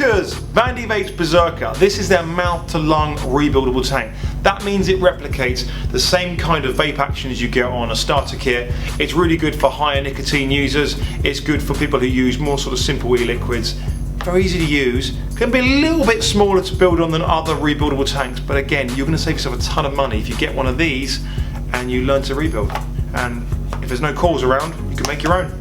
Smokers! Vandy Vapes Berserker. This is their mouth-to-lung rebuildable tank. That means it replicates the same kind of vape action as you get on a starter kit. It's really good for higher nicotine users. It's good for people who use more sort of simple e-liquids. Very easy to use. Can be a little bit smaller to build on than other rebuildable tanks, but again, you're going to save yourself a ton of money if you get one of these and you learn to rebuild. And if there's no cores around, you can make your own.